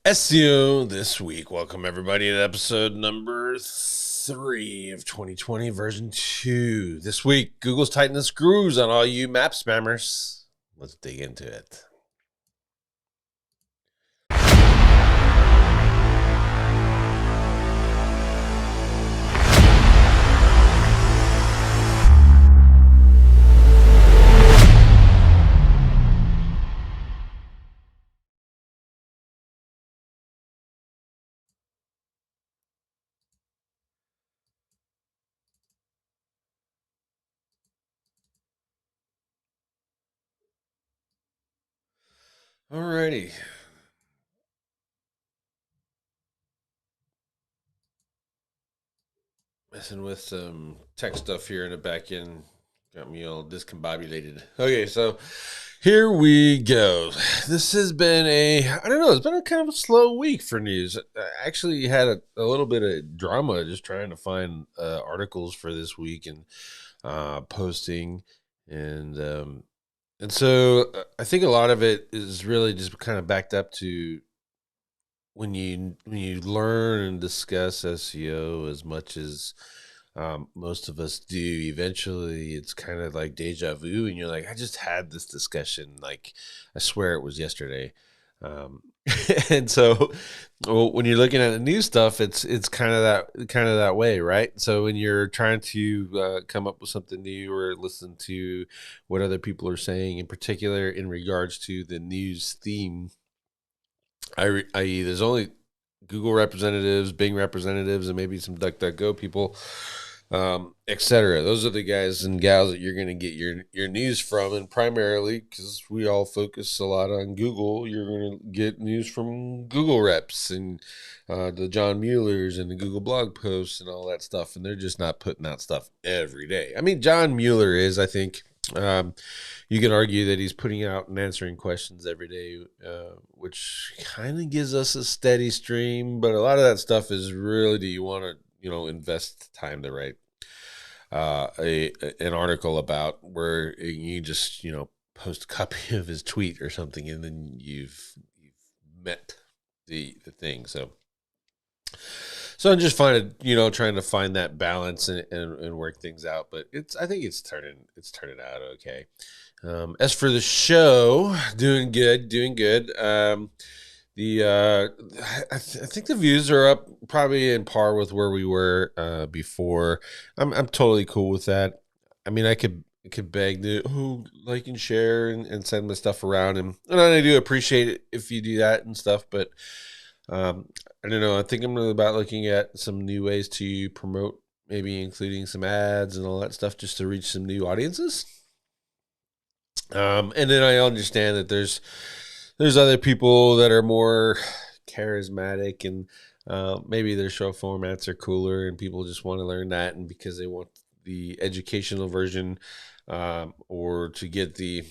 SEO this week. Welcome everybody to episode number 3 of 2020, version 2. This week, Google's tightening the screws on all you map spammers. Let's dig into it. Alrighty. Messing with some tech stuff here in the back end. Got me all discombobulated. Okay, so here we go. This has been it's been a kind of a slow week for news. I actually had a little bit of drama just trying to find articles for this week and posting. And so I think a lot of it is really just kind of backed up to when you learn and discuss SEO as much as most of us do, eventually it's kind of like deja vu, and you're like, I just had this discussion, like I swear it was yesterday. Um, and so when you're looking at the new stuff, it's kind of that way, right? So when you're trying to come up with something new or listen to what other people are saying, in particular in regards to the news theme, i.e., there's only Google representatives, Bing representatives, and maybe some DuckDuckGo people, etc. Those are the guys and gals that you're going to get your news from, and primarily because we all focus a lot on Google, you're going to get news from Google reps and the John Muellers and the Google blog posts and all that stuff, and they're just not putting out stuff every day. I mean, John Mueller is, I think. You can argue that he's putting out and answering questions every day, which kind of gives us a steady stream. But a lot of that stuff is really, do you want to, invest time to write an article about where you just, post a copy of his tweet or something, and then you've met the thing. So I'm just trying to find that balance and work things out. But I think it's turning out okay. As for the show, doing good. I think the views are up probably in par with where we were before. I'm totally cool with that. I mean, I could beg to like and share and send my stuff around, and I do appreciate it if you do that and stuff. But I don't know. I think I'm really about looking at some new ways to promote, maybe including some ads and all that stuff, just to reach some new audiences. And then I understand that there's other people that are more charismatic, and maybe their show formats are cooler, and people just want to learn that, and because they want the educational version, or to get the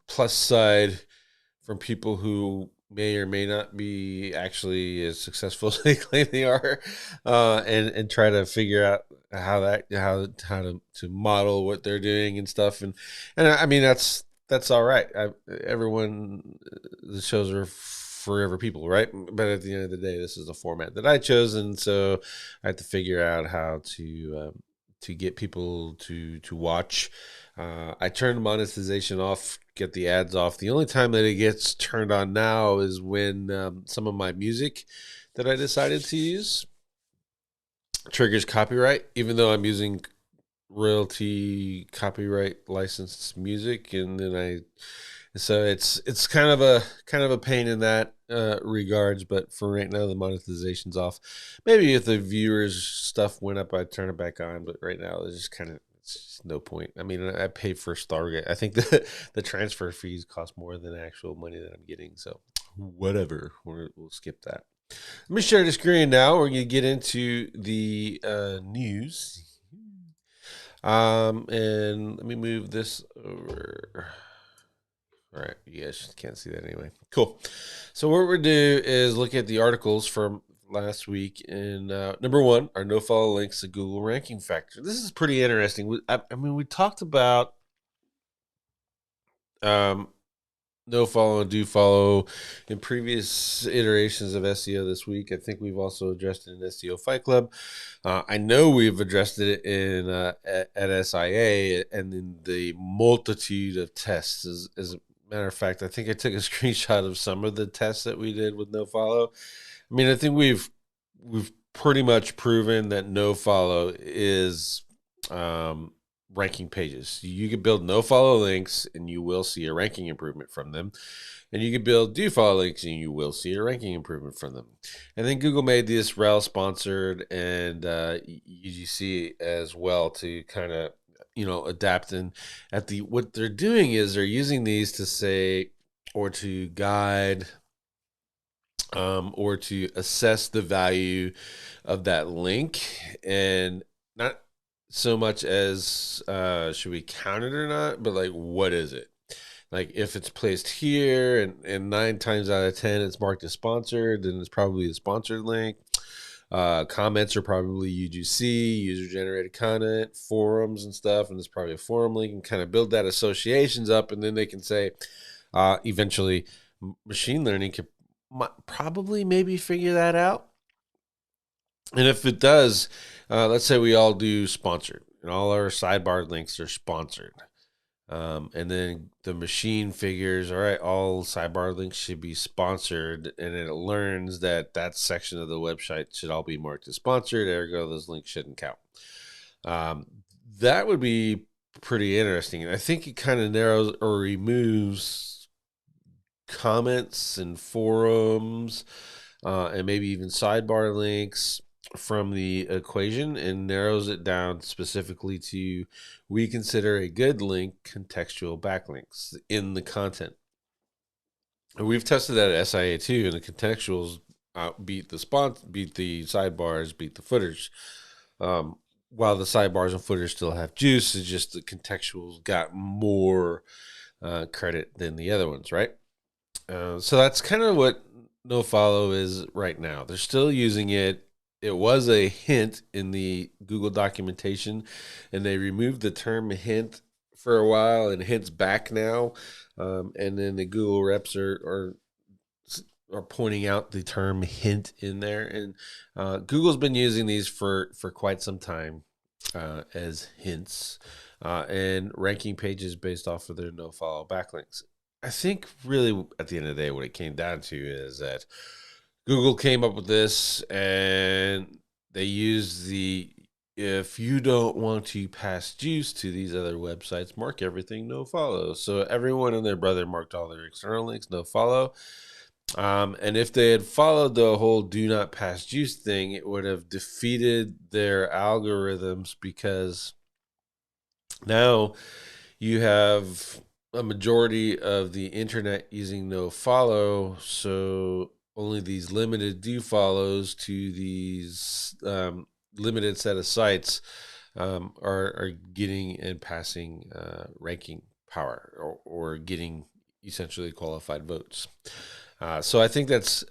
plus side from people who may or may not be actually as successful as they claim they are, and try to figure out how to model what they're doing and stuff, and I mean that's all right. The shows are forever people, right? But at the end of the day, this is a format that I chose, and so I have to figure out how to get people to watch. I turned monetization off, get the ads off. The only time that it gets turned on now is when some of my music that I decided to use triggers copyright, even though I'm using royalty copyright licensed music, and then so it's kind of a pain in that regards. But for right now, the monetization's off. Maybe if the viewers stuff went up, I'd turn it back on, but right now there's just it's just no point. I mean, I pay for Stargate. I think the transfer fees cost more than the actual money that I'm getting, so whatever, we'll skip that. Let me share the screen now. We're going to get into the news. And let me move this over. All right, you guys can't see that anyway. Cool. So what we're do is look at the articles from last week. And number one, our no-follow links to Google ranking factor. This is pretty interesting. I mean, we talked about no follow and do follow in previous iterations of SEO this week. I think we've also addressed it in SEO Fight Club. I know we've addressed it in at SIA and in the multitude of tests. As a matter of fact, I think I took a screenshot of some of the tests that we did with no follow. I mean, I think we've pretty much proven that no follow is ranking pages. You can build no follow links and you will see a ranking improvement from them. And you can build do follow links and you will see a ranking improvement from them. And then Google made this rel sponsored and UGC as well to kind of, adapt. And what they're doing is they're using these to say, or to guide, or to assess the value of that link, and not so much as should we count it or not, but like, what is it? Like, if it's placed here and 9 times out of 10 it's marked as sponsored, then it's probably a sponsored link. Comments are probably UGC, user-generated content, forums and stuff, and it's probably a forum link, and kind of build that associations up, and then they can say, eventually, machine learning can probably maybe figure that out. And if it does, let's say we all do sponsored, and all our sidebar links are sponsored. And then the machine figures, all right, all sidebar links should be sponsored, and it learns that that section of the website should all be marked as sponsored, ergo those links shouldn't count. That would be pretty interesting. And I think it kind of narrows or removes comments and forums and maybe even sidebar links from the equation, and narrows it down specifically to, we consider a good link contextual backlinks in the content. And we've tested that at SIA too, and the contextuals beat the sidebars, beat the footers. While the sidebars and footers still have juice, it's just the contextuals got more credit than the other ones, right? So that's kind of what nofollow is right now. They're still using it. It was a hint in the Google documentation, and they removed the term hint for a while, and hint's back now. And then the Google reps are pointing out the term hint in there. And Google's been using these for quite some time as hints and ranking pages based off of their nofollow backlinks. I think really at the end of the day, what it came down to is that Google came up with this, and they used if you don't want to pass juice to these other websites, mark everything nofollow. So everyone and their brother marked all their external links nofollow. And if they had followed the whole do not pass juice thing, it would have defeated their algorithms, because now you have a majority of the internet using nofollow, so only these limited do follows to these limited set of sites are getting and passing ranking power, or getting essentially qualified votes. So I think that's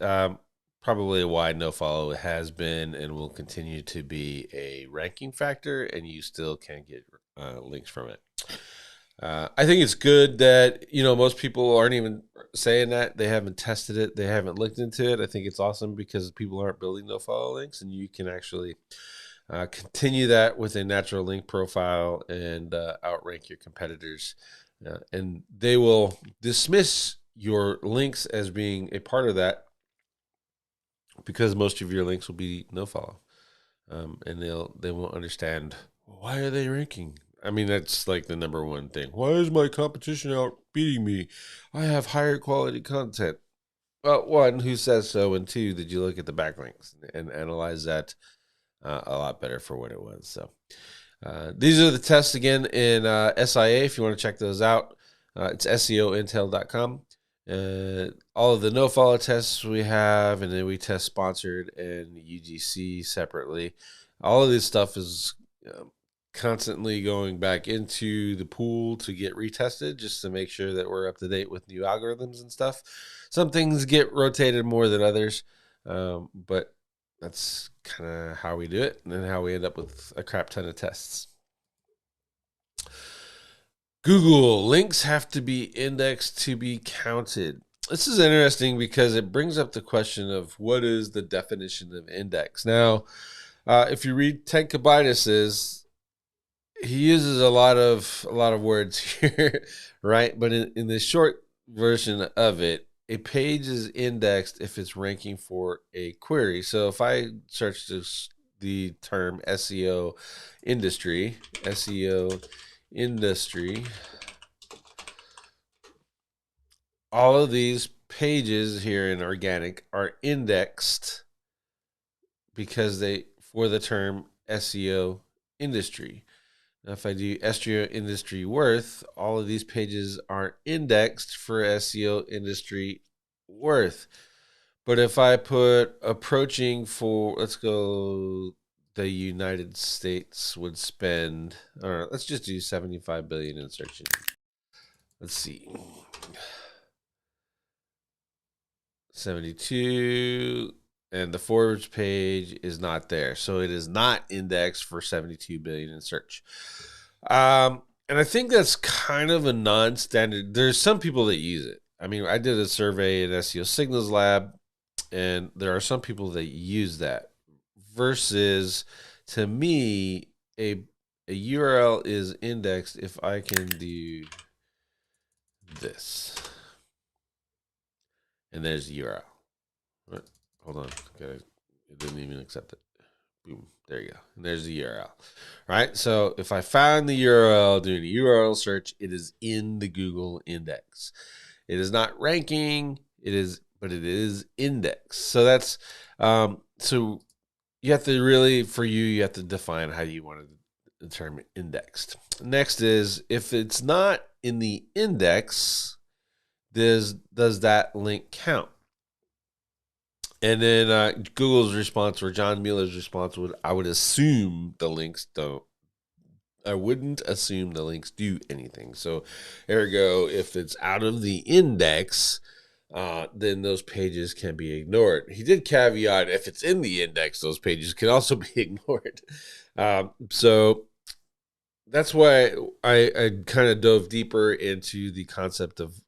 probably why nofollow has been and will continue to be a ranking factor, and you still can get links from it. I think it's good that, most people aren't even saying that. They haven't tested it. They haven't looked into it. I think it's awesome because people aren't building nofollow links, and you can actually continue that with a natural link profile and outrank your competitors. And they will dismiss your links as being a part of that, because most of your links will be nofollow. And they won't understand, why are they ranking? I mean, that's like the number one thing. Why is my competition out beating me? I have higher quality content. Well, one, who says so? And two, did you look at the backlinks and analyze that a lot better for what it was? So these are the tests again in SIA. If you want to check those out, it's SEO-ld.com. All of the nofollow tests we have, and then we test sponsored and UGC separately. All of this stuff is constantly going back into the pool to get retested, just to make sure that we're up to date with new algorithms and stuff. Some things get rotated more than others, but that's kind of how we do it, and then how we end up with a crap ton of tests. Google, links have to be indexed to be counted. This is interesting because it brings up the question of what is the definition of index. Now, if you read Ted Kobitis's, he uses a lot of words here, right? But in the short version of it, a page is indexed if it's ranking for a query. So if I search the term SEO industry, all of these pages here in organic are indexed because they for the term SEO industry. Now, if I do SEO industry worth, all of these pages are indexed for SEO industry worth. But if I put approaching for, let's go, the United States would spend, or let's just do 75 billion in search engine. Let's see. 72, and the forwards page is not there, so it is not indexed for 72 billion in search. And I think that's kind of a non-standard. There's some people that use it. I mean, I did a survey at SEO Signals Lab, and there are some people that use that. Versus, to me, a URL is indexed if I can do this, and there's the URL. Right. Hold on. Okay. It didn't even accept it. Boom. There you go. And there's the URL. Right. So if I found the URL doing a URL search, it is in the Google index. It is not ranking. But it is indexed. So that's so you have to really, for you have to define how you want to determine indexed. Next is if it's not in the index, does that link count? And then Google's response, or John Mueller's response, I would assume the links don't. I wouldn't assume the links do anything. So, ergo, if it's out of the index, then those pages can be ignored. He did caveat, if it's in the index, those pages can also be ignored. So that's why I kind of dove deeper into the concept of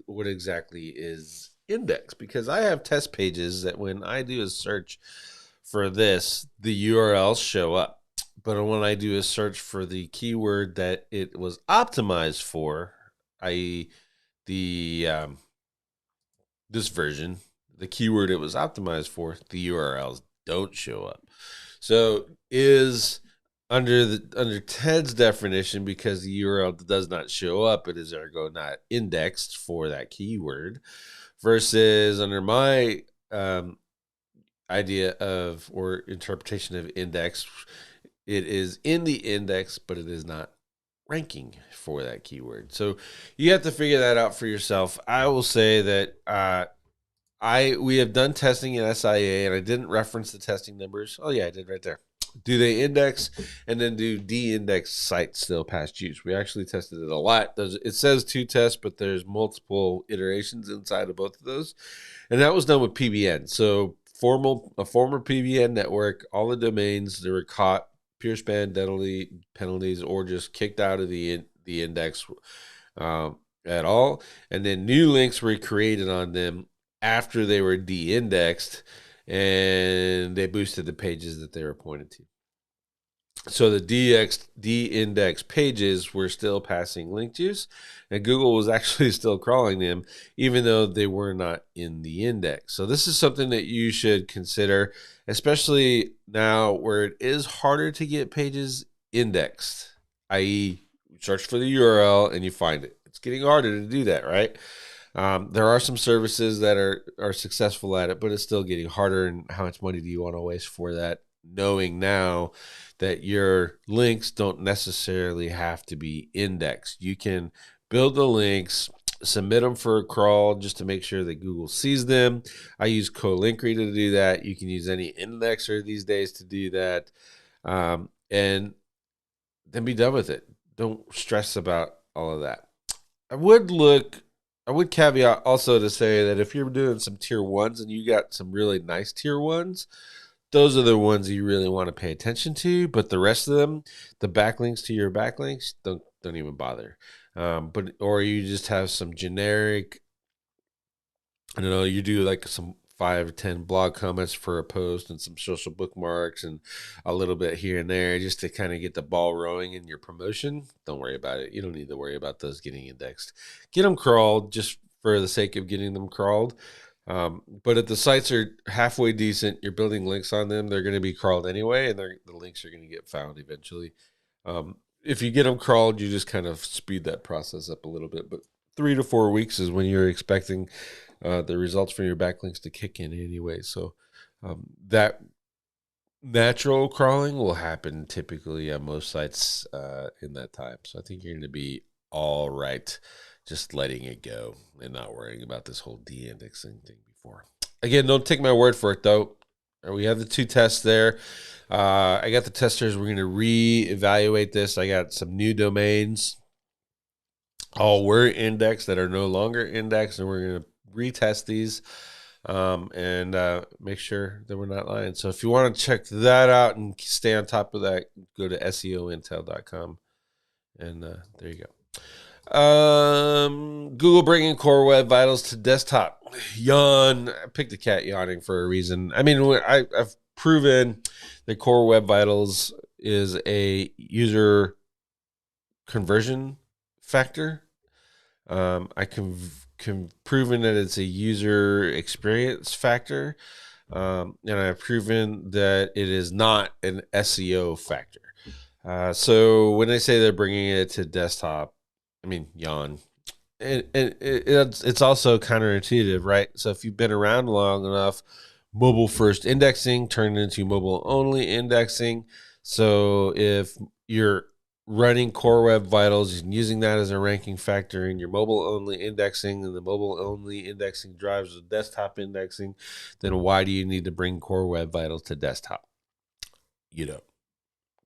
what exactly is index, because I have test pages that when I do a search for this, the URLs show up. But when I do a search for the keyword that it was optimized for, i.e. the this version, the keyword it was optimized for, the URLs don't show up. So is under Ted's definition, because the URL does not show up, it is ergo not indexed for that keyword, versus under my idea of, or interpretation of index, it is in the index, but it is not ranking for that keyword. So you have to figure that out for yourself. I will say that we have done testing in SIA, and I didn't reference the testing numbers. Oh yeah, I did right there. Do they index, and then do de-index sites still past use? We actually tested it a lot. It says 2 tests, but there's multiple iterations inside of both of those. And that was done with PBN. So a former PBN network, all the domains that were caught, pure spam penalties, or just kicked out of the index at all. And then new links were created on them after they were de-indexed, and they boosted the pages that they were pointed to. So the de-index pages were still passing link juice, and Google was actually still crawling them, even though they were not in the index. So this is something that you should consider, especially now where it is harder to get pages indexed, i.e. search for the URL and you find it. It's getting harder to do that, right? There are some services that are successful at it, but it's still getting harder. And how much money do you want to waste for that, knowing now that your links don't necessarily have to be indexed? You can build the links, submit them for a crawl just to make sure that Google sees them. I use Colinkry to do that. You can use any indexer these days to do that, and then be done with it. Don't stress about all of that. I would caveat also to say that if you're doing some tier 1s and you got some really nice tier 1s, those are the ones you really want to pay attention to. But the rest of them, the backlinks to your backlinks, don't even bother. Or you just have some generic, I don't know, you do like some 5 or 10 blog comments for a post and some social bookmarks and a little bit here and there just to kind of get the ball rolling in your promotion. Don't worry about it. You don't need to worry about those getting indexed. Get them crawled just for the sake of getting them crawled. But if the sites are halfway decent, you're building links on them, they're going to be crawled anyway, and the links are going to get found eventually. If you get them crawled, you just kind of speed that process up a little bit. But 3 to 4 weeks is when you're expecting the results from your backlinks to kick in anyway. So that natural crawling will happen typically on most sites in that time. So I think you're going to be all right just letting it go and not worrying about this whole de-indexing thing before. Again, don't take my word for it, though. We have the 2 tests there. I got the testers. We're going to re-evaluate this. I got some new domains. All were indexed that are no longer indexed, and we're going to retest these and make sure that we're not lying. So if you want to check that out and stay on top of that, go to SEO-ld.com, and there you go. Google bringing Core Web Vitals to desktop. Yawn. I picked the cat yawning for a reason. I mean, I've proven that Core Web Vitals is a user conversion factor. I can proven that it's a user experience factor, and I've proven that it is not an SEO factor. So when they say they're bringing it to desktop, I mean, yawn. It's also counterintuitive, right? So if you've been around long enough, mobile first indexing turned into mobile only indexing. So if you're running Core Web Vitals and using that as a ranking factor in your mobile only indexing, and the mobile only indexing drives the desktop indexing, then why do you need to bring Core Web Vitals to desktop? You don't,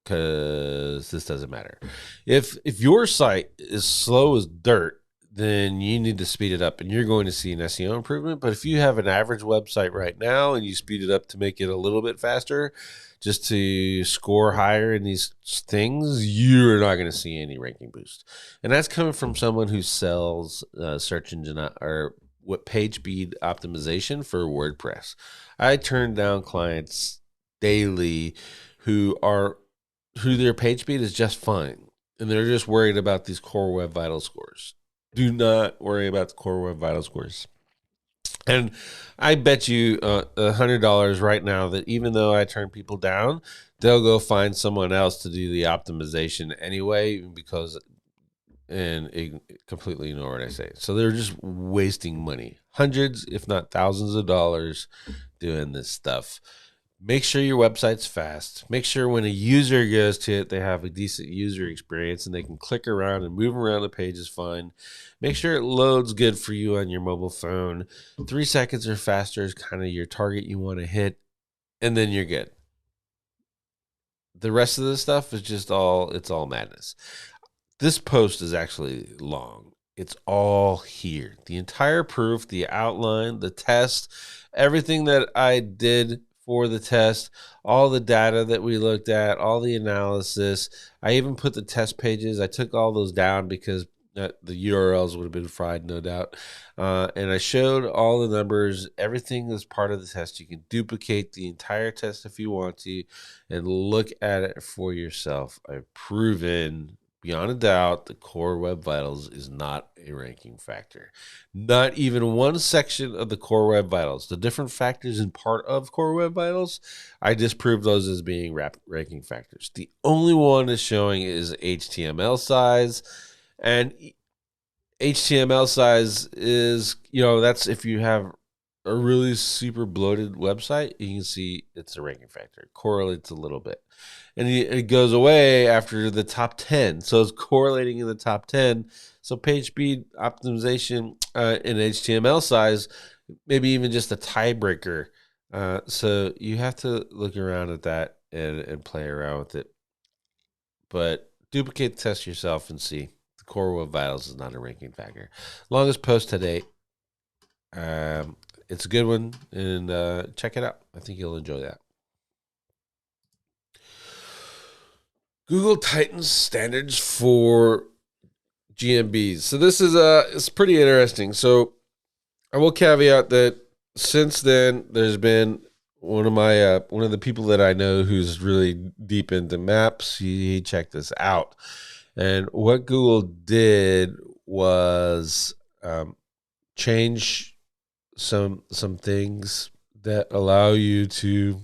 because this doesn't matter. If your site is slow as dirt, then you need to speed it up and you're going to see an SEO improvement. But if you have an average website right now and you speed it up to make it a little bit faster, just to score higher in these things, you're not going to see any ranking boost. And that's coming from someone who sells search engine or what page speed optimization for WordPress. I turn down clients daily who their page speed is just fine, and they're just worried about these Core Web Vital scores. Do not worry about the Core Web Vital scores. And I bet you $100 right now that even though I turn people down, they'll go find someone else to do the optimization anyway, because completely ignore what I say. So they're just wasting money, hundreds, if not thousands of dollars doing this stuff. Make sure your website's fast. Make sure when a user goes to it, they have a decent user experience and they can click around and move around the page is fine. Make sure it loads good for you on your mobile phone. 3 seconds or faster is kind of your target you want to hit, and then you're good. The rest of the stuff is just it's all madness. This post is actually long. It's all here. The entire proof, the outline, the test, everything that I did for the test, all the data that we looked at, all the analysis. I even put the test pages. I took all those down because the URLs would have been fried, no doubt. And I showed all the numbers. Everything is part of the test. You can duplicate the entire test if you want to and look at it for yourself. I've proven beyond a doubt the Core Web Vitals is not a ranking factor. Not even one section of the Core Web Vitals. The different factors in part of Core Web Vitals, I disproved those as being ranking factors. The only one that's showing is HTML size. And HTML size is, that's if you have a really super bloated website, you can see it's a ranking factor. It correlates a little bit. And it goes away after the top 10. So it's correlating in the top 10. So page speed optimization in HTML size, maybe even just a tiebreaker. So you have to look around at that and play around with it. But duplicate the test yourself and see. The Core Web Vitals is not a ranking factor. Longest post to date. It's a good one, and check it out. I think you'll enjoy that. Google tightens standards for GMBs. So this is it's pretty interesting. So I will caveat that since then there's been one of the people that I know who's really deep into maps. He checked this out, and what Google did was change some things that allow you to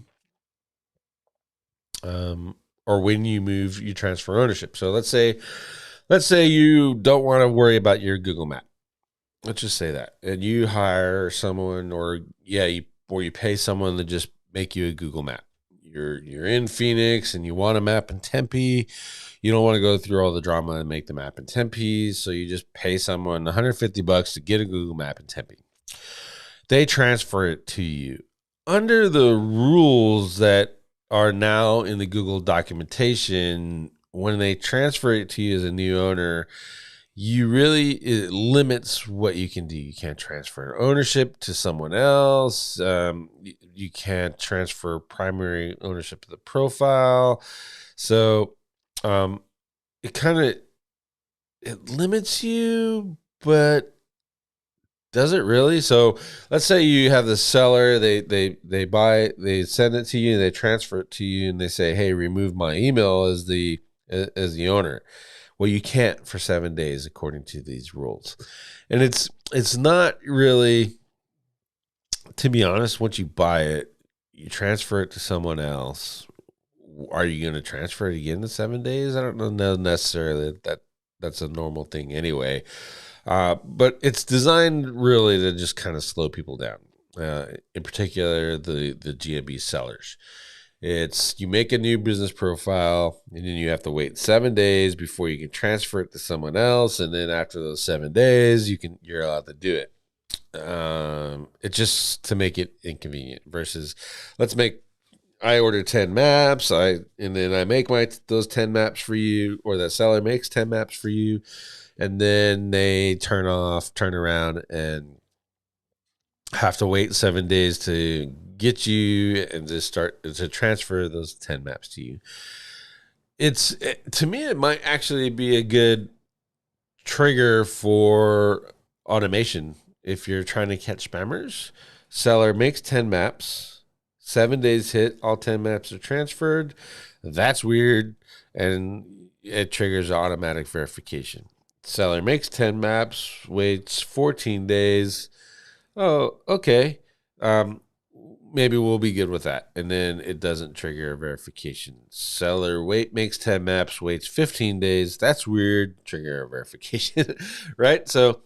or when you move, you transfer ownership. So let's say you don't want to worry about your Google map. Let's just say that, and you hire someone, or you pay someone to just make you a Google map. You're in Phoenix and you want a map in Tempe. You don't want to go through all the drama and make the map in Tempe, so you just pay someone $150 to get a Google map in Tempe. They transfer it to you under the rules that are now in the Google documentation. When they transfer it to you as a new owner, it limits what you can do. You can't transfer ownership to someone else. You can't transfer primary ownership to the profile. So it limits you, but does it really? So let's say you have the seller, they send it to you, they transfer it to you, and they say, hey, remove my email as the owner. Well, you can't for 7 days according to these rules. And it's not really, to be honest, once you buy it, you transfer it to someone else. Are you going to transfer it again in 7 days? I don't know necessarily that's a normal thing anyway. But it's designed really to just kind of slow people down, in particular the GMB sellers. You make a new business profile, and then you have to wait 7 days before you can transfer it to someone else, and then after those 7 days, you're allowed to do it. It's just to make it inconvenient. Versus, I order 10 maps, and then I make those 10 maps for you, or the seller makes 10 maps for you, and then they turn around and have to wait 7 days to get you and to transfer those 10 maps to you. To me, it might actually be a good trigger for automation. If you're trying to catch spammers, seller makes 10 maps, 7 days hit, all 10 maps are transferred. That's weird, and it triggers automatic verification. Seller makes 10 maps, waits 14 days. Oh, okay. Maybe we'll be good with that. And then it doesn't trigger a verification. Seller makes 10 maps, waits 15 days. That's weird. Trigger a verification, right? So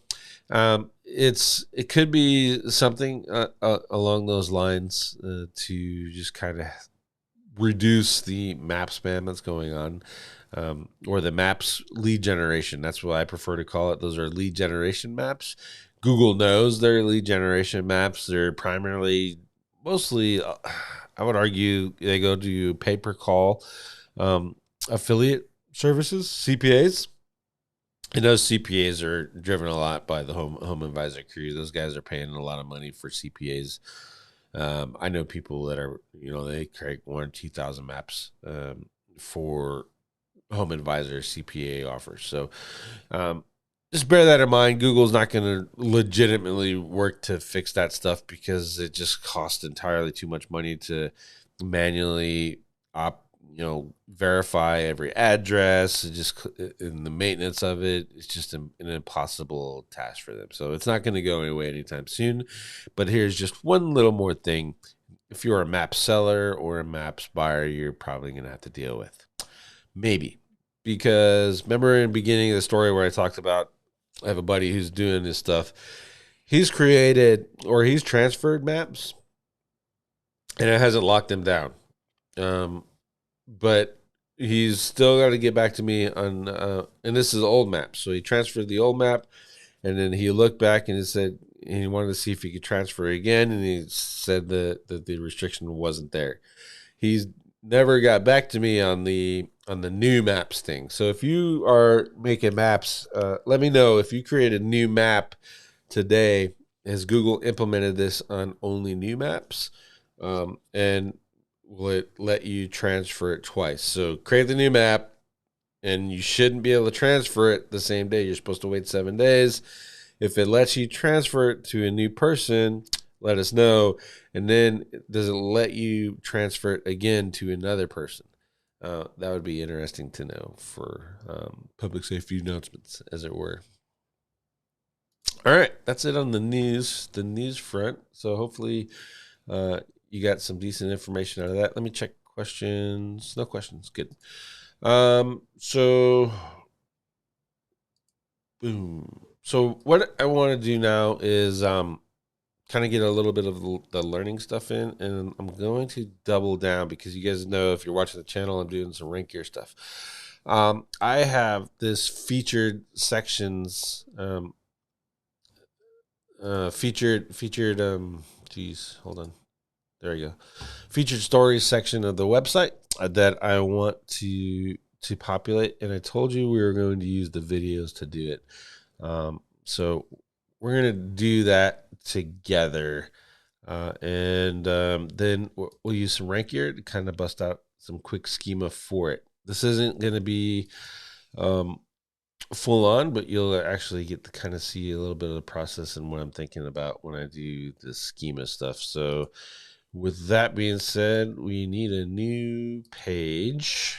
it could be something along those lines to just kind of reduce the map spam that's going on. Or the maps lead generation. That's what I prefer to call it. Those are lead generation maps. Google knows they're lead generation maps. They're mostly, I would argue, they go to pay-per-call affiliate services, CPAs. And those CPAs are driven a lot by the home advisor crew. Those guys are paying a lot of money for CPAs. I know people that are, they create 1,000 or 2,000 maps for home advisor CPA offers. So just bear that in mind. Google's not going to legitimately work to fix that stuff because it just costs entirely too much money to manually verify every address. In the maintenance of it, it's just an impossible task for them. So it's not going to go away anytime soon. But here's just one little more thing. If you're a map seller or a maps buyer, you're probably going to have to deal with. Maybe. Because remember in the beginning of the story where I talked about, I have a buddy who's doing this stuff. He's transferred maps, and it hasn't locked him down. But he's still got to get back to me on, and this is old maps. So he transferred the old map, and then he looked back and he said he wanted to see if he could transfer it again, and he said that the restriction wasn't there. He's never got back to me on the new maps thing. So if you are making maps, let me know if you create a new map today. Has Google implemented this on only new maps? And will it let you transfer it twice? So create the new map, and you shouldn't be able to transfer it the same day. You're supposed to wait 7 days. If it lets you transfer it to a new person, let us know. And then does it let you transfer it again to another person? That would be interesting to know for public safety announcements, as it were. All right, that's it on the news front. So hopefully you got some decent information out of that. Let me check questions. No questions. Good. So boom. So what I want to do now is kind of get a little bit of the learning stuff in, and I'm going to double down because you guys know, if you're watching the channel, I'm doing some rank gear stuff. I have this featured sections, geez, hold on. There you go. Featured stories section of the website that I want to populate, and I told you we were going to use the videos to do it. So we're going to do that together. And then we'll use some rank gear to kind of bust out some quick schema for it. This isn't going to be full on, but you'll actually get to kind of see a little bit of the process and what I'm thinking about when I do the schema stuff. So with that being said, we need a new page.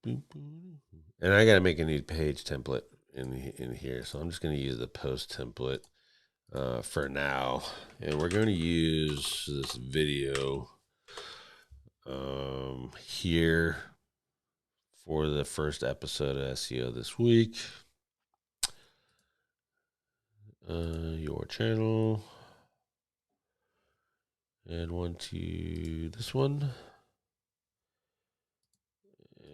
And I got to make a new page template in here. So I'm just going to use the post template for now. And we're going to use this video here for the first episode of SEO this week. Your channel. And one to this one.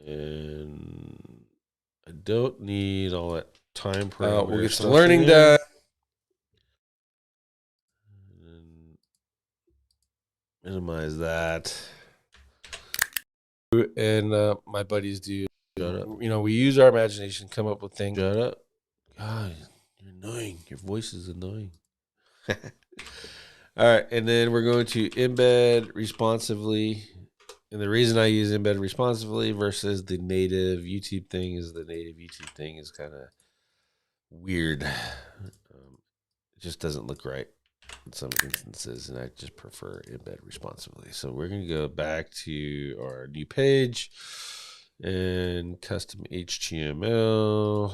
And I don't need all that time parameter. We'll get some learning done. And minimize that. And my buddies do. Shut up. You know, we use our imagination, come up with things. Shut up. God, you're annoying. Your voice is annoying. All right, and then we're going to embed responsively. And the reason I use embed responsively versus the native YouTube thing is the native YouTube thing is kind of weird. It just doesn't look right in some instances, and I just prefer embed responsively. So we're going to go back to our new page and custom HTML.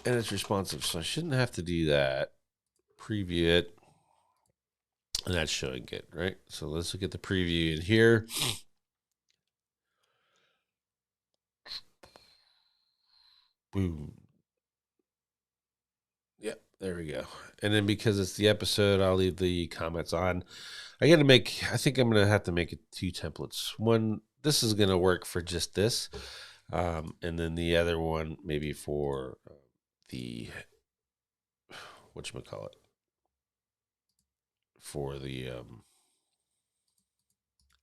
And it's responsive, so I shouldn't have to do that. Preview it, and that's showing good, right? So let's look at the preview in here. Boom. Yep, there we go. And then because it's the episode, I'll leave the comments on. I think I'm going to have to make it 2 templates. One, this is going to work for just this. And then the other one maybe for the, whatchamacallit, for the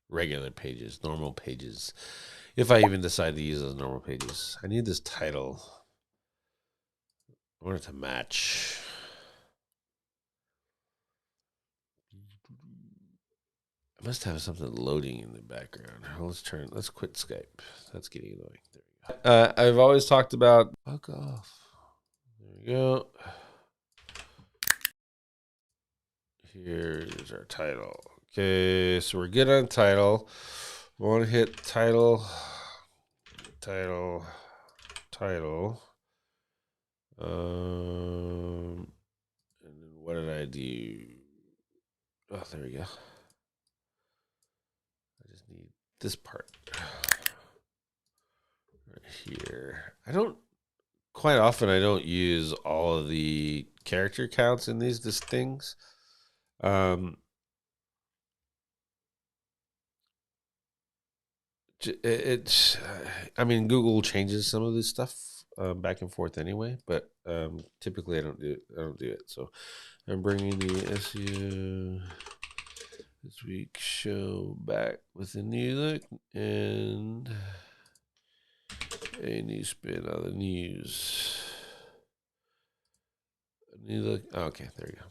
regular pages, normal pages. If I even decide to use those normal pages. I need this title. I want it to match. I must have something loading in the background. Let's quit Skype. That's getting annoying. There we go. I've always talked about, fuck off. There we go. Here's our title. Okay, so we're good on title. We want to hit title. And then what did I do? Oh, there we go. I just need this part right here. I don't use all of the character counts in these things. I mean, Google changes some of this stuff back and forth anyway, but typically I don't do it. So I'm bringing the SEO this week show back with a new look and a new spin on the news. A new look. Oh, okay, there you go.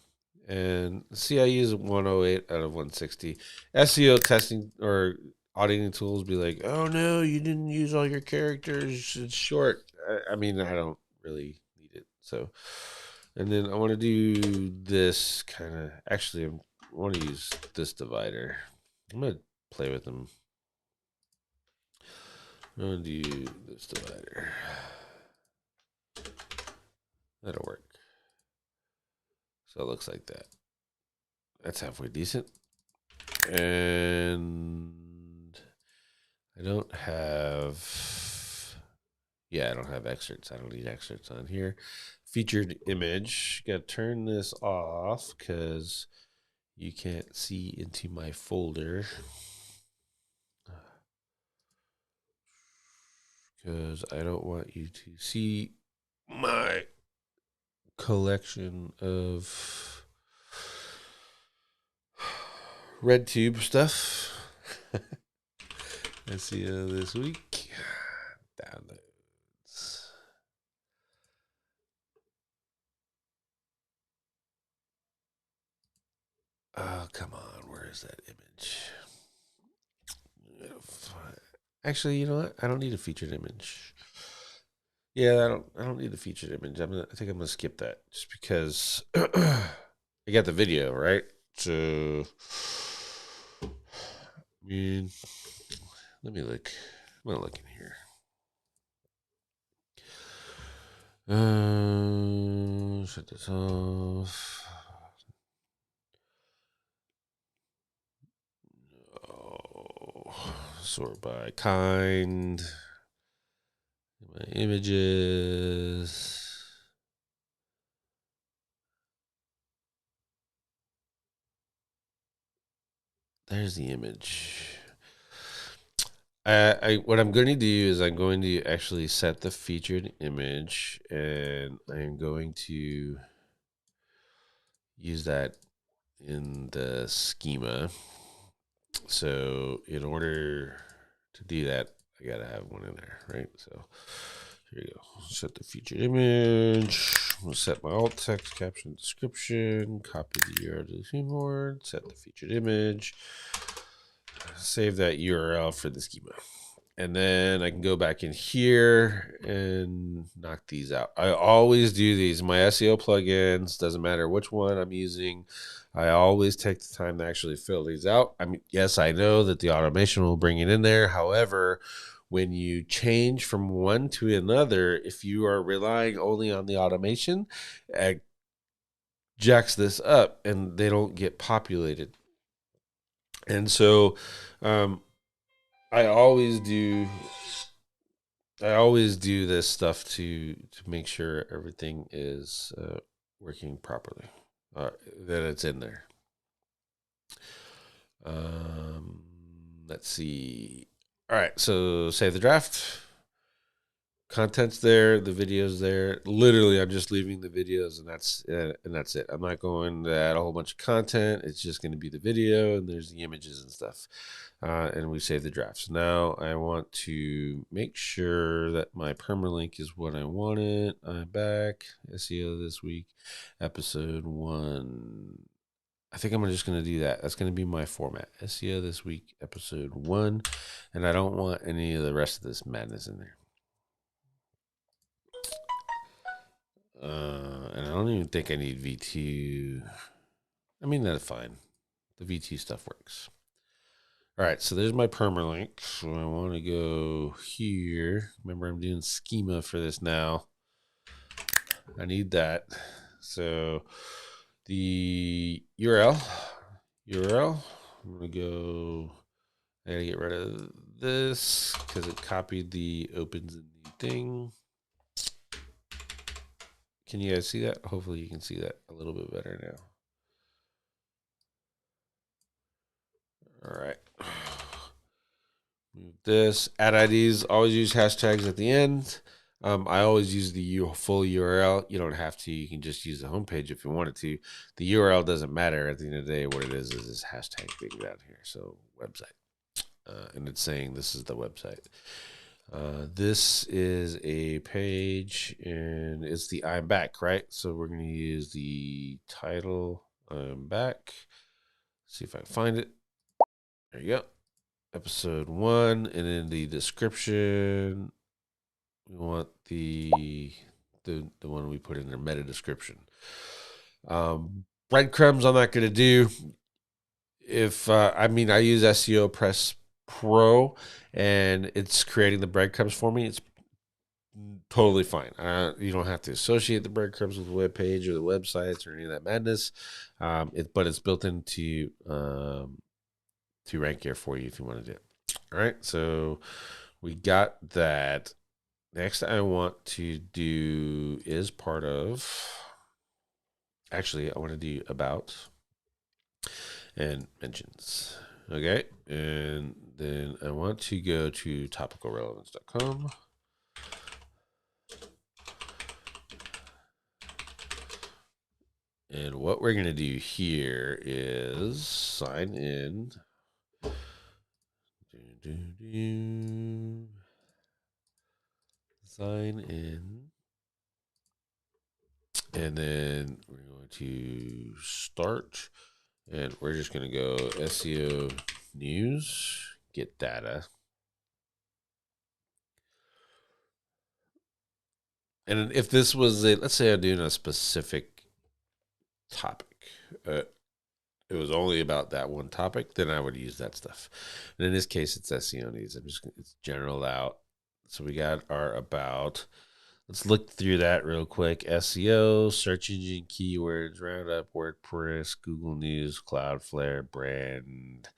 And CIE is 108 out of 160. SEO testing or auditing tools be like, oh no, you didn't use all your characters. It's short. I mean, I don't really need it. So, and then I want to do this kind of, actually, I want to use this divider. I'm going to play with them. I'm going to do this divider. That'll work. So it looks like that. That's halfway decent. And I don't have, I don't have excerpts. I don't need excerpts on here. Featured image. Got to turn this off because you can't see into my folder. Because I don't want you to see my collection of RedTube stuff. SEO this week. Downloads. Oh, come on. Where is that image? Actually, you know what? I don't need a featured image. Yeah, I don't need a featured image. I think I'm gonna skip that just because I got the video, right? So I mean, let me look. I'm gonna look in here. Shut this off. Oh, sort by kind. My images. There's the image. What I'm going to do is I'm going to actually set the featured image, and I'm going to use that in the schema. So in order to do that, I got to have one in there, right? So here you go. Set the featured image. I'm going to set my alt text, caption, description, copy the URL to the keyboard, set the featured image, save that URL for the schema. And then I can go back in here and knock these out. I always do these. My SEO plugins, doesn't matter which one I'm using. I always take the time to actually fill these out. I mean, yes, I know that the automation will bring it in there. However, when you change from one to another, if you are relying only on the automation, it jacks this up and they don't get populated. And so I always do this stuff to make sure everything is working properly, that it's in there. Let's see. All right, so save the draft. Content's there, the video's there. Literally, I'm just leaving the videos, and that's it. I'm not going to add a whole bunch of content. It's just going to be the video, and there's the images and stuff. And we save the drafts. Now I want to make sure that my permalink is what I wanted. I'm back. SEO this week, episode 1. I think I'm just going to do that. That's going to be my format. SEO this week, episode 1. And I don't want any of the rest of this madness in there. And I don't even think I need V2. I mean, that's fine. The V2 stuff works. All right, so there's my permalink. So I want to go here. Remember, I'm doing schema for this now. I need that. So the URL, I'm going to go, I got to get rid of this because it copied the opens a new thing. Can you guys see that? Hopefully you can see that a little bit better now. All right. Move this. Add IDs. Always use hashtags at the end. I always use the full URL. You don't have to. You can just use the homepage if you wanted to. The URL doesn't matter. At the end of the day, what it is this hashtag being down here. So website. And it's saying this is the website. This is a page, and it's the I'm back, right? So we're going to use the title I'm back. See if I can find it. There you go. Episode 1, and in the description, we want the one we put in their meta description. Breadcrumbs, I'm not going to do. If I use SEO Press Pro, and it's creating the breadcrumbs for me. It's totally fine. You don't have to associate the breadcrumbs with the web page or the websites or any of that madness. But it's built into to rank here for you if you want to do it. All right, so we got that. Next, I want to do is part of. Actually, I want to do about and mentions. Okay, and then I want to go to topicalrelevance.com. And what we're going to do here is sign in. Sign in. And then we're going to start. And we're just going to go SEO news, get data. And if this was let's say I'm doing a specific topic, it was only about that one topic, then I would use that stuff. And in this case, it's SEO news. It's general out. So we got our about. Let's look through that real quick. SEO, search engine keywords, Roundup, WordPress, Google News, Cloudflare, brand,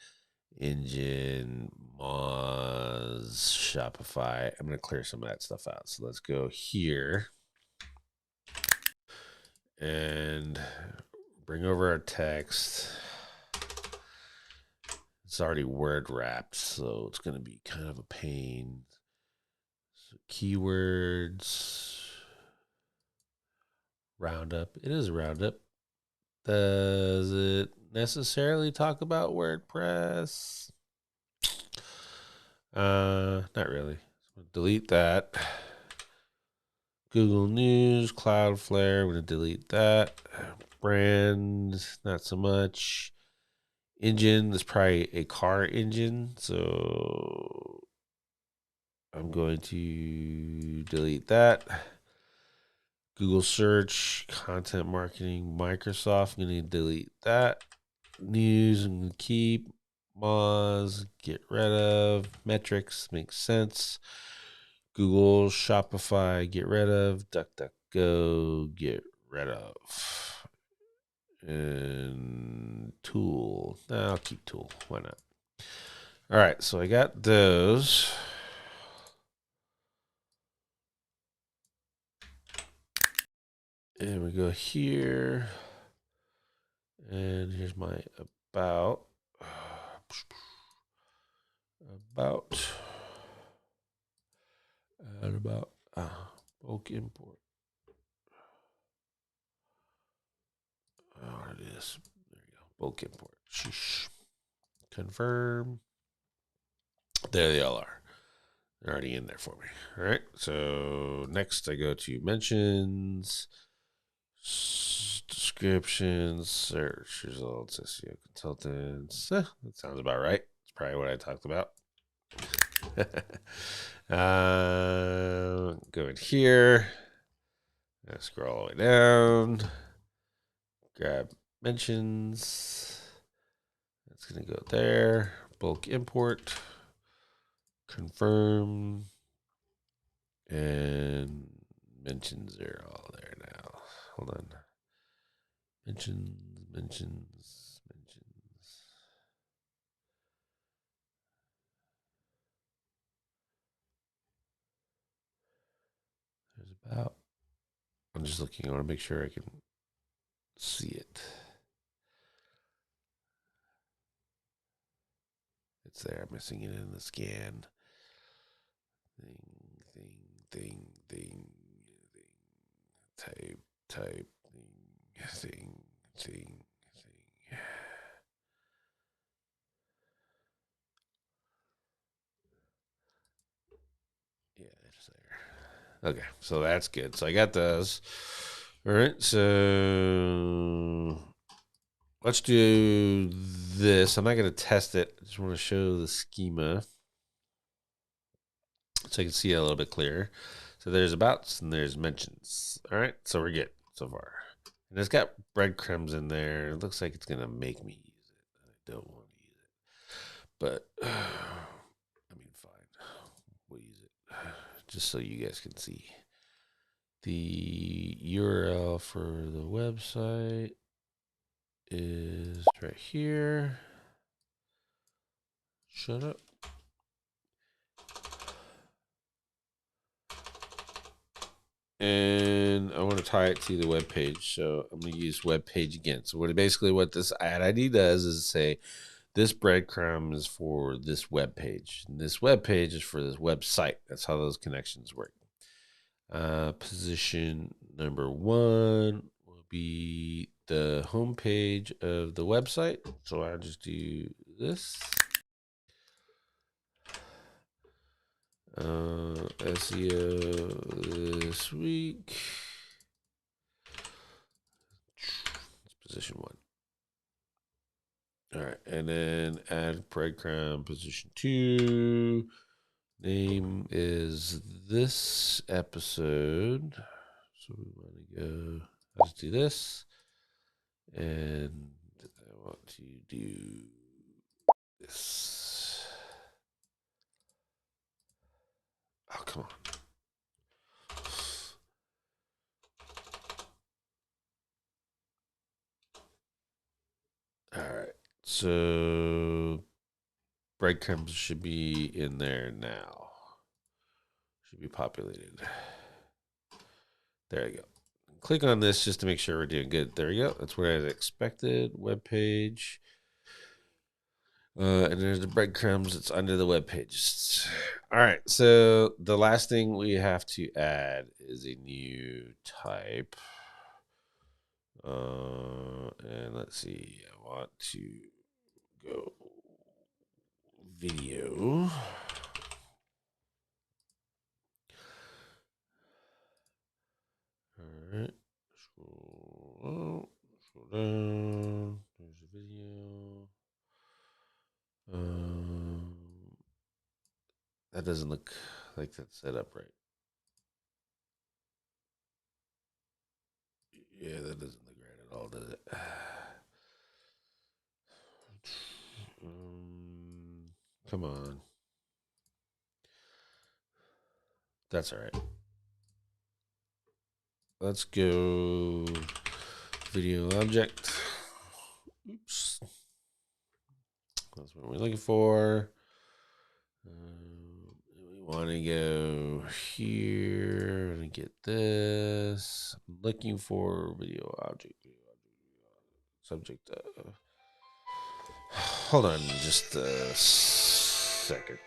engine, Moz, Shopify. I'm going to clear some of that stuff out. So let's go here and bring over our text. It's already word wrapped, so it's going to be kind of a pain. So keywords, Roundup. It is Roundup. Does it necessarily talk about WordPress? Not really. So delete that. Google News, Cloudflare. I'm going to delete that. Brand, not so much. Engine, there's probably a car engine, so I'm going to delete that. Google search, content marketing, Microsoft, I'm going to delete that. News, I'm going to keep. Moz, get rid of. Metrics, makes sense. Google, Shopify, get rid of. DuckDuckGo, get rid of. And tool. I'll keep tool. Why not? All right, so I got those. And we go here. And here's my about. About bulk import. Oh, it is. There you go. Bulk import. Sheesh. Confirm. There they all are. They're already in there for me. All right. So next I go to mentions, descriptions, search results, SEO consultants. That sounds about right. It's probably what I talked about. Go in here. Scroll all the way down. Grab mentions. It's going to go there. Bulk import. Confirm. And mentions are all there now. Hold on. Mentions. There's about. I'm just looking. I want to make sure I can see it. It's there. I'm missing it in the scan. Thing. Type. Thing. Yeah, it's there. Okay, so that's good. So I got those. All right, so let's do this. I'm not going to test it. I just want to show the schema so you can see it a little bit clearer. So there's abouts and there's mentions. All right, so we're good so far. And it's got breadcrumbs in there. It looks like it's going to make me use it. I don't want to use it. But, I mean, fine. We'll use it just so you guys can see. The URL for the website is right here. Shut up. And I want to tie it to the web page. So I'm going to use web page again. So what this ad ID does is say this breadcrumb is for this web page. And this web page is for this website. That's how those connections work. Position number 1 will be the home page of the website. So I'll just do this. SEO this week. Position 1. All right, and then add breadcrumb position 2. Name is this episode. So we want to go, let's do this. And I want to do this. Oh, come on. All right, so breadcrumbs should be in there now. Should be populated. There you go. Click on this just to make sure we're doing good. There you go. That's what I expected. Web page. And there's the breadcrumbs. It's under the web page. All right. So the last thing we have to add is a new type. And let's see. I want to go video. All right. Scroll down. There's a video. That doesn't look like that's set up right. Yeah, that doesn't look right at all, does it? Come on. That's all right. Let's go video object. Oops. That's what we're looking for. We want to go here and get this. I'm looking for video object. Subject. Hold on just a second.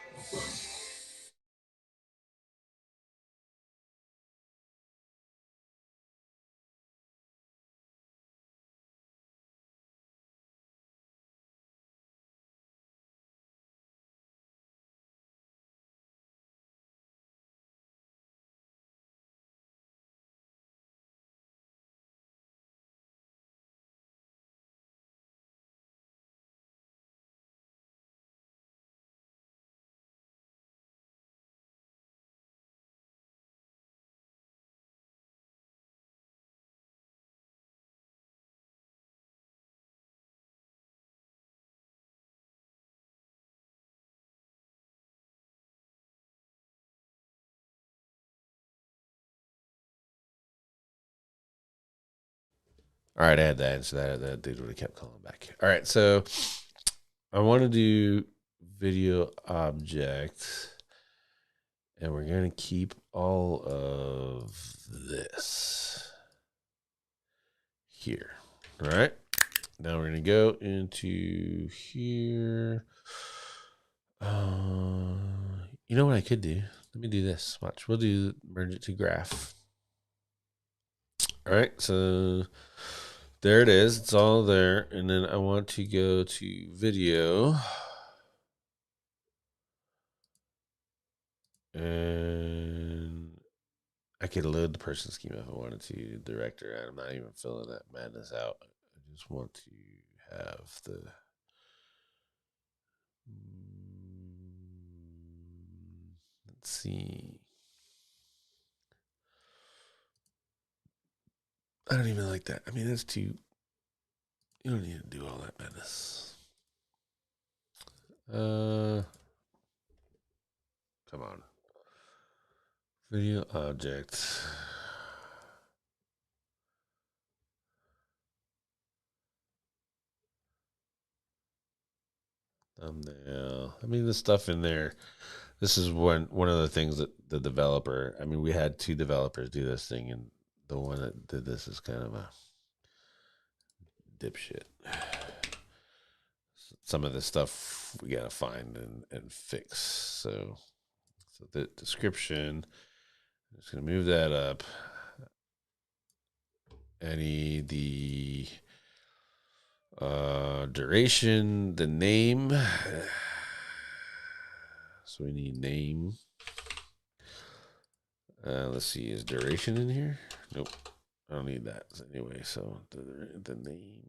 All right, I had that answer. That dude would have kept calling back. All right, so I want to do video object, and we're going to keep all of this here. All right, now we're going to go into here. You know what I could do? Let me do this. Watch. We'll do merge it to graph. All right, so there it is. It's all there. And then I want to go to video. And I could load the person schema if I wanted to. Director, I'm not even filling that madness out. I just want to have the let's see. I don't even like that. I mean, that's too. You don't need to do all that madness. Come on. Video object. Thumbnail. I mean, the stuff in there. This is one of the things that the developer. I mean, we had 2 developers do this thing, and the one that did this is kind of a dipshit. Some of the stuff we gotta find and fix. So the description. I'm just gonna move that up. I need the duration, the name. So we need name. Let's see, is duration in here? Nope, I don't need that anyway. So the name.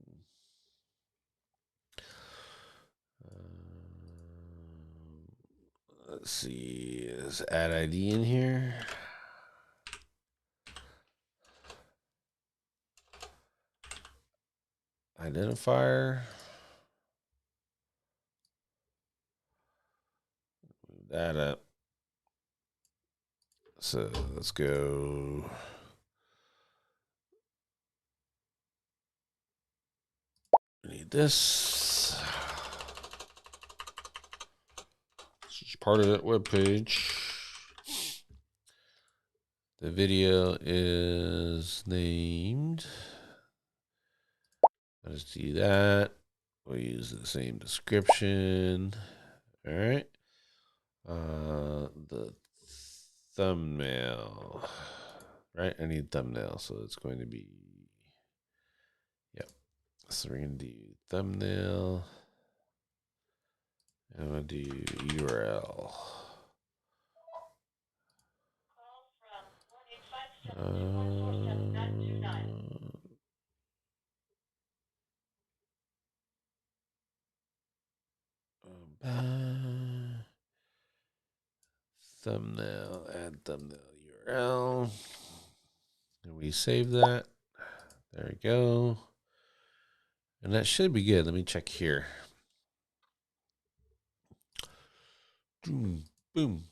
Let's see, is add ID in here? Identifier. Move that up. So let's go. We need this. This is part of that web page. The video is named. Let's do that. We'll use the same description. All right. The thumbnail. Right? I need thumbnail, so it's going to be. Yep. So we're going to do thumbnail. I'm going to do URL. Thumbnail, add thumbnail URL. And we save that. There we go. And that should be good. Let me check here. Boom, boom.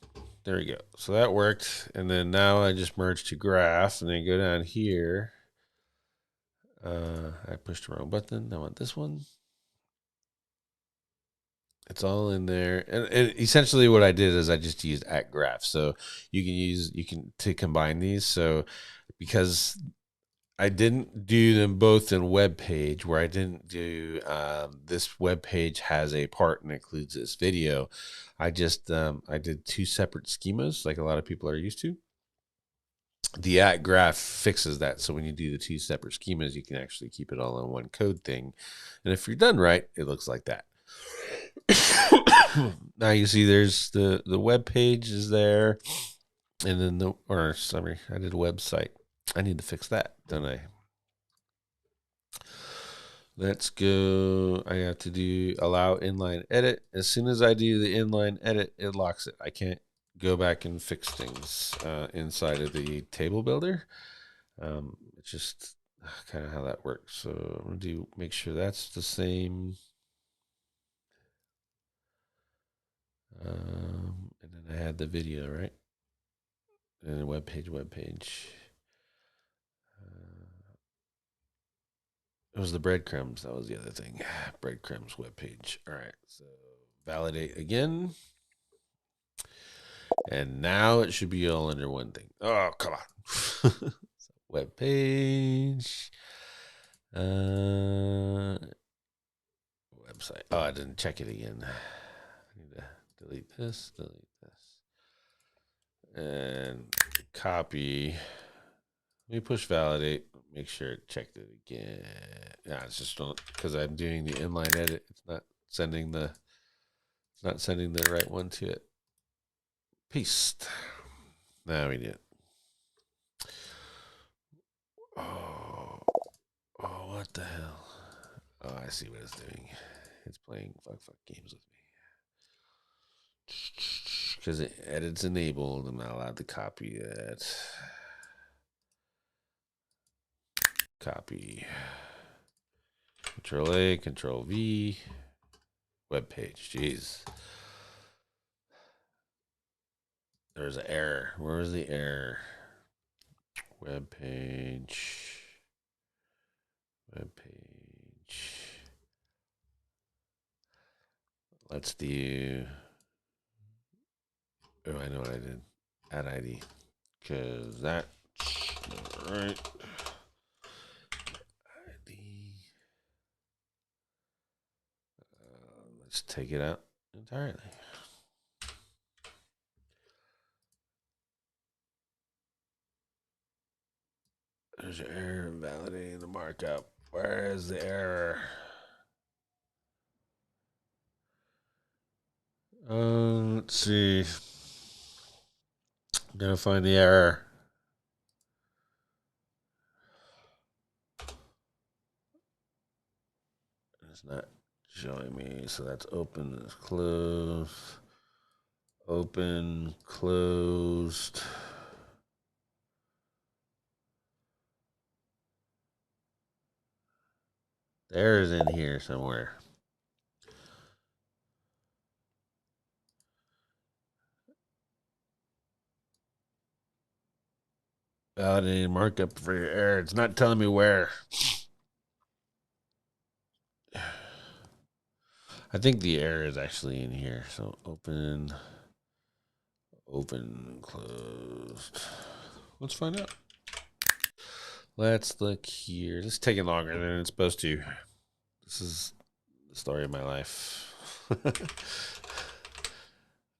There we go. So that worked. And then now I just merged to graph and then go down here. I pushed the wrong button. I want this one. It's all in there. And essentially what I did is I just used @graph. So you can to combine these. So because I didn't do them both in web page, where I didn't do this web page has a part and includes this video. I just I did 2 separate schemas like a lot of people are used to. The @graph fixes that. So when you do the 2 separate schemas, you can actually keep it all in one code thing. And if you're done right, it looks like that. Now you see there's the web page is there, and then I did a website. I need to fix that, don't I? Let's go. I have to do allow inline edit. As soon as I do the inline edit, it locks it. I can't go back and fix things inside of the table builder. It's just kind of how that works. So I'm gonna make sure that's the same. And then I had the video, right? And web page. It was the breadcrumbs. That was the other thing. Breadcrumbs web page. All right. So validate again. And now it should be all under one thing. Oh, come on. So web page. Website. Oh, I didn't check it again. I need to delete this. And copy. Let me push validate. Make sure it checked it again. Yeah, it's just because I'm doing the inline edit. It's not sending the right one to it. Paste. Now we did. Oh, what the hell? Oh, I see what it's doing. It's playing fuck games with me. Because edit's enabled, I'm not allowed to copy that. Copy. Control A, Control V. Web page. Jeez. There's an error. Where is the error? Web page. Web page. Let's do. Oh, I know what I did. Add ID. Because that's not right. ID. Let's take it out entirely. There's an error invalidating the markup. Where is the error? Let's see. I'm gonna find the error. It's not showing me, so that's open, closed, open, closed. The error's in here somewhere. Validating markup for your error. It's not telling me where. I think the error is actually in here. So open, closed. Let's find out. Let's look here. This is taking longer than it's supposed to. This is the story of my life.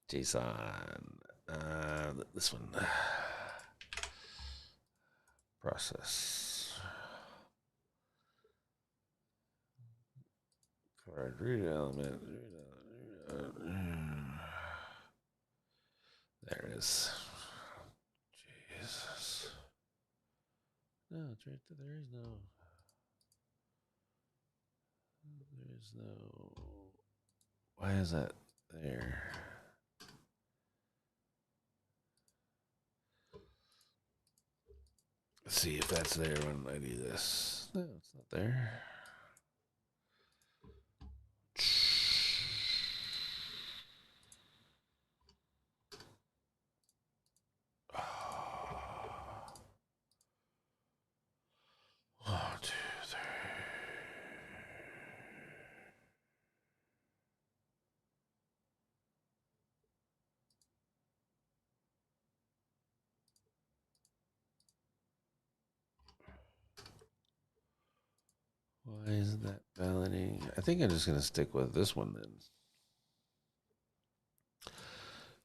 JSON. This one. Process. Correct. Read element. There it is. Jesus. No, it's right there. There is no. There is no. Why is that there? Let's see if that's there when I do this. No, it's not there. One, two, three. Why isn't that validating? I think I'm just going to stick with this one then.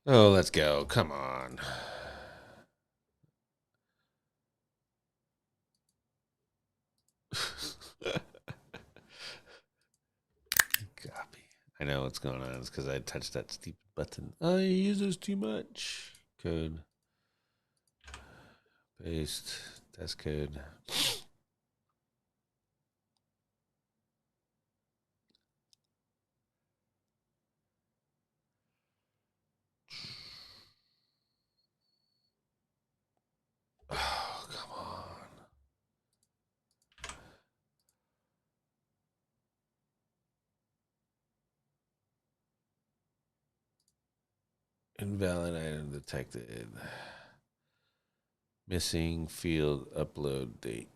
Oh, let's go. Come on. Copy. I know what's going on. It's because I touched that stupid button. I use this too much. Code. Paste. Test code. Oh, come on. Invalid item detected. Missing field upload date.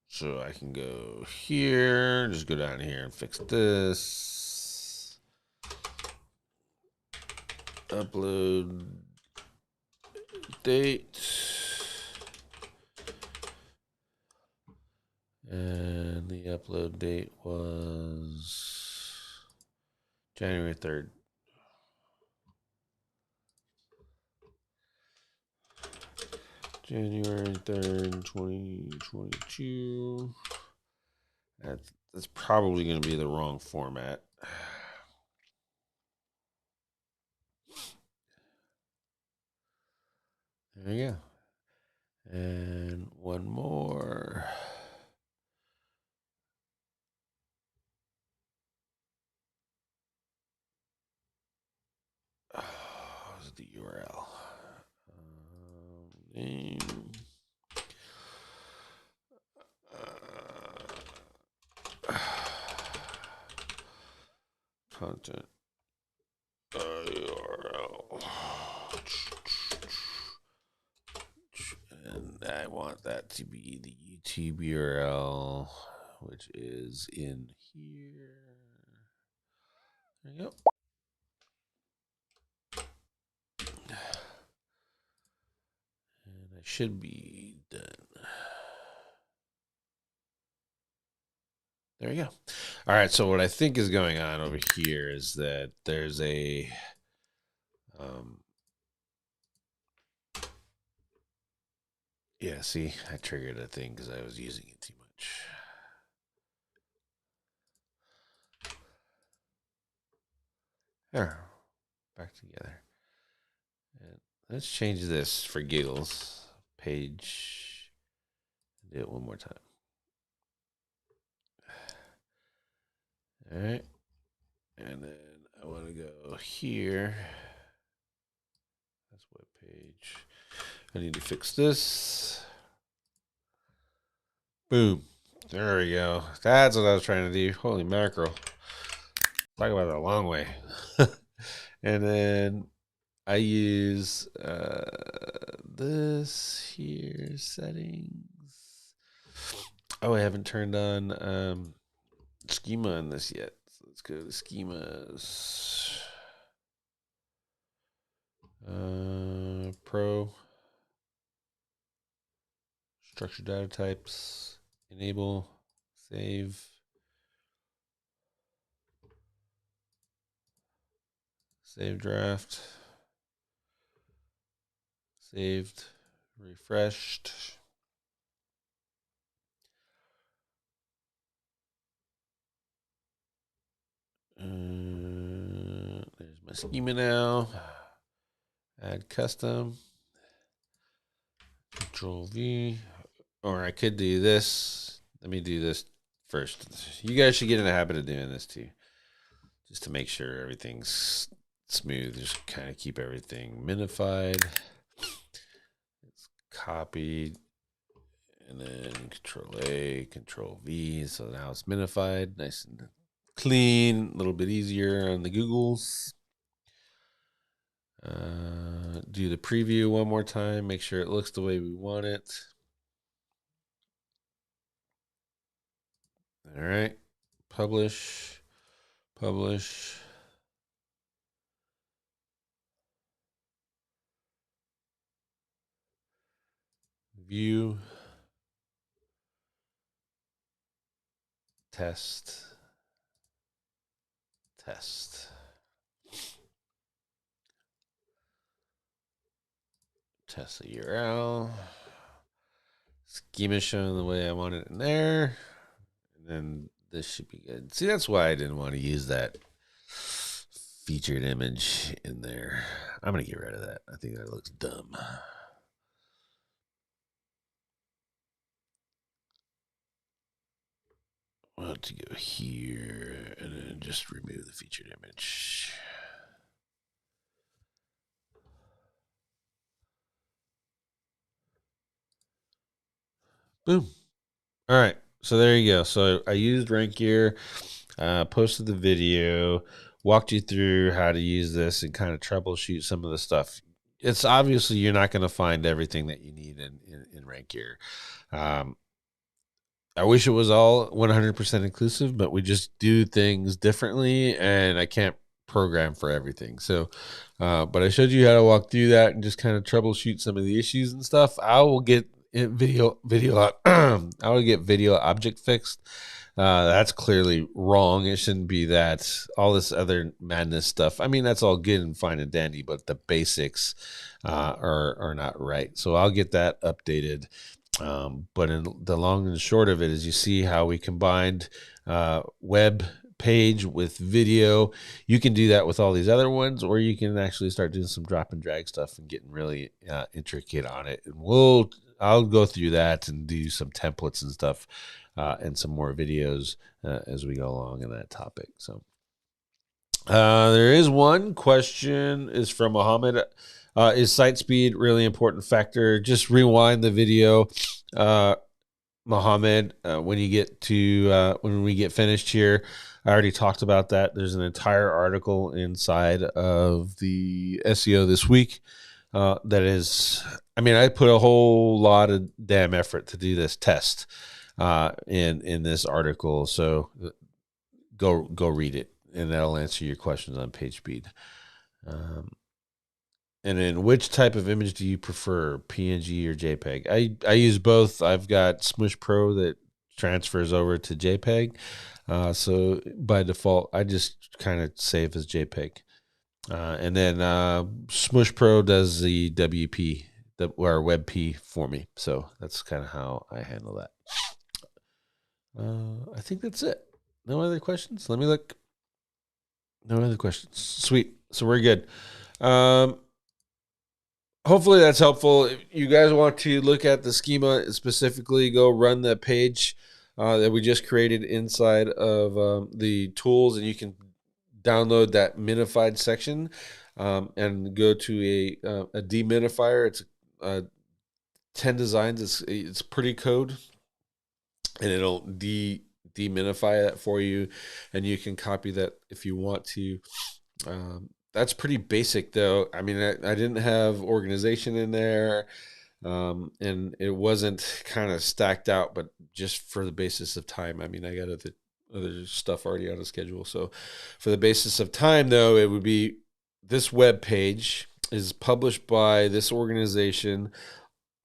So I can go here, just go down here and fix this. Upload date. And the upload date was January 3rd. January 3rd, 2022. That's probably going to be the wrong format. There you go. And one more. the URL? Name. Content. URL. And I want that to be the YouTube URL, which is in here. There you go. And I should be done. There you go. All right. So what I think is going on over here is that there's a yeah, see, I triggered a thing because I was using it too much. There, back together. And let's change this for giggles. Page. Do it one more time. All right. And then I want to go here. That's web page. I need to fix this. Boom. There we go. That's what I was trying to do. Holy mackerel. Talk about it a long way. And then I use this here, settings. Oh, I haven't turned on schema on this yet. So let's go to schemas. Pro. Structured data types. Enable. Save. Save draft. Saved. Refreshed. There's my schema now. Add custom. Control V. Or I could do this. Let me do this first. You guys should get in the habit of doing this too. Just to make sure everything's smooth. Just kind of keep everything minified. It's copied. And then Control A, Control V. So now it's minified. Nice and clean. A little bit easier on the Googles. Do the preview one more time. Make sure it looks the way we want it. All right. Publish. Publish. View. Test. Test. Test the URL. Schema showing the way I want it in there. And then this should be good. See, that's why I didn't want to use that featured image in there. I'm going to get rid of that. I think that looks dumb. I want to go here and then just remove the featured image. Boom. All right. So there you go. So I used Rank Gear, posted the video, walked you through how to use this and kind of troubleshoot some of the stuff. It's obviously you're not going to find everything that you need in Rank Gear. I wish it was all 100% inclusive, but we just do things differently, and I can't program for everything. So, but I showed you how to walk through that and just kind of troubleshoot some of the issues and stuff. I will get video. I will get video object fixed. That's clearly wrong. It shouldn't be that. All this other madness stuff. I mean, that's all good and fine and dandy, but the basics are not right. So I'll get that updated. But in the long and short of it is you see how we combined web page with video. You can do that with all these other ones, or you can actually start doing some drop and drag stuff and getting really intricate on it. And I'll go through that and do some templates and stuff and some more videos as we go along in that topic. So There is one question is from Mohammed. Is site speed really important factor? Just rewind the video, Mohammed. When you get to when we get finished here, I already talked about that. There's an entire article inside of the SEO this week. That is, I mean, I put a whole lot of damn effort to do this test in this article. So go read it, and that'll answer your questions on page speed. And then, which type of image do you prefer, PNG or JPEG? I use both. I've got Smush Pro that transfers over to JPEG. So by default, I just kind of save as JPEG. And then Smush Pro does the WP or WebP for me. So that's kind of how I handle that. I think that's it. No other questions? Let me look. No other questions. Sweet. So we're good. Hopefully that's helpful. If you guys want to look at the schema specifically, go run the page that we just created inside of the tools, and you can download that minified section and go to a deminifier. It's 10 designs. It's pretty code, and it'll deminify that for you, and you can copy that if you want to. That's pretty basic, though. I mean, I didn't have organization in there, and it wasn't kind of stacked out, but just for the basis of time. I mean, I got other stuff already on the schedule. So for the basis of time, though, it would be this web page is published by this organization.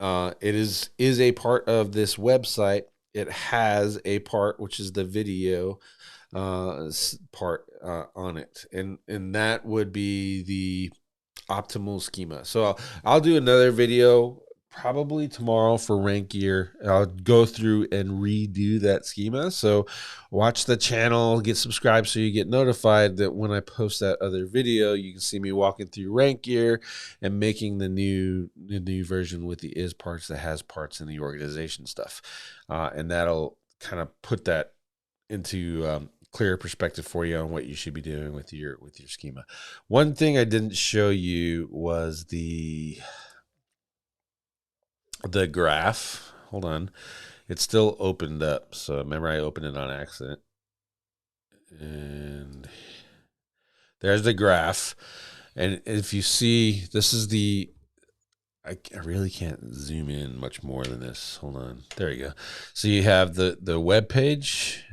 It is a part of this website. It has a part, which is the video part on it, and that would be the optimal schema. So I'll do another video probably tomorrow for Rank Gear. I'll go through and redo that schema. So watch the channel, get subscribed so you get notified that when I post that other video, you can see me walking through Rank Gear and making the new version with the is parts that has parts in the organization stuff, and that'll kind of put that into clearer perspective for you on what you should be doing with your schema. One thing I didn't show you was the graph. Hold on. It's still opened up. So remember, I opened it on accident. And there's the graph. And if you see, this is the, I really can't zoom in much more than this. Hold on. There you go. So you have the web page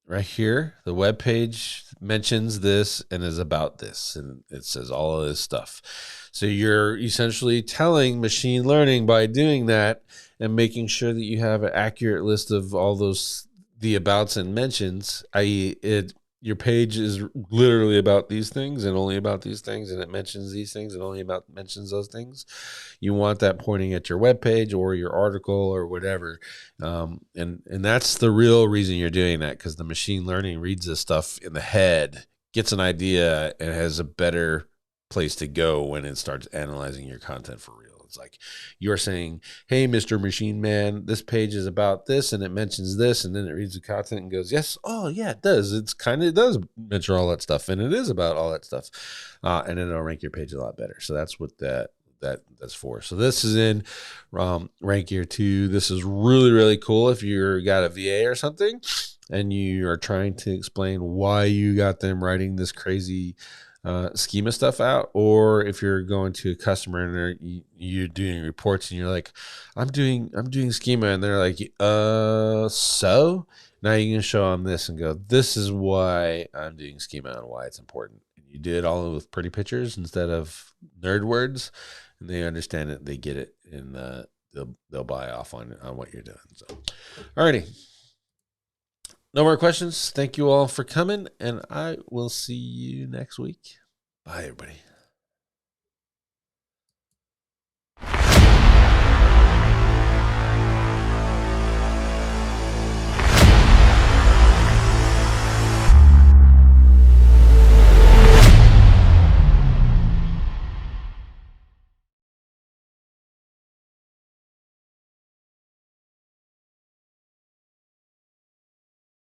right here. The web page mentions this and is about this, and it says all of this stuff. So you're essentially telling machine learning by doing that and making sure that you have an accurate list of all those, the abouts and mentions, i.e. your page is literally about these things and only about these things, and it mentions these things and only about mentions those things. You want that pointing at your web page or your article or whatever. And that's the real reason you're doing that, because the machine learning reads this stuff in the head, gets an idea, and has a better place to go when it starts analyzing your content for real. It's like you're saying, hey, Mr. Machine Man, this page is about this and it mentions this, and then it reads the content and goes, yes, oh yeah, it does. It does mention all that stuff, and it is about all that stuff. And then it'll rank your page a lot better. So that's what that's for. So this is in Rank Gear 2. This is really, really cool if you're got a VA or something and you are trying to explain why you got them writing this crazy schema stuff out, or if you're going to a customer and you're doing reports and you're like, I'm doing schema, and they're like, so now you can show them this and go, this is why I'm doing schema and why it's important. And you do it all with pretty pictures instead of nerd words, and they understand it, they get it, and they'll buy off on what you're doing. So, alrighty. No more questions. Thank you all for coming, and I will see you next week. Bye, everybody.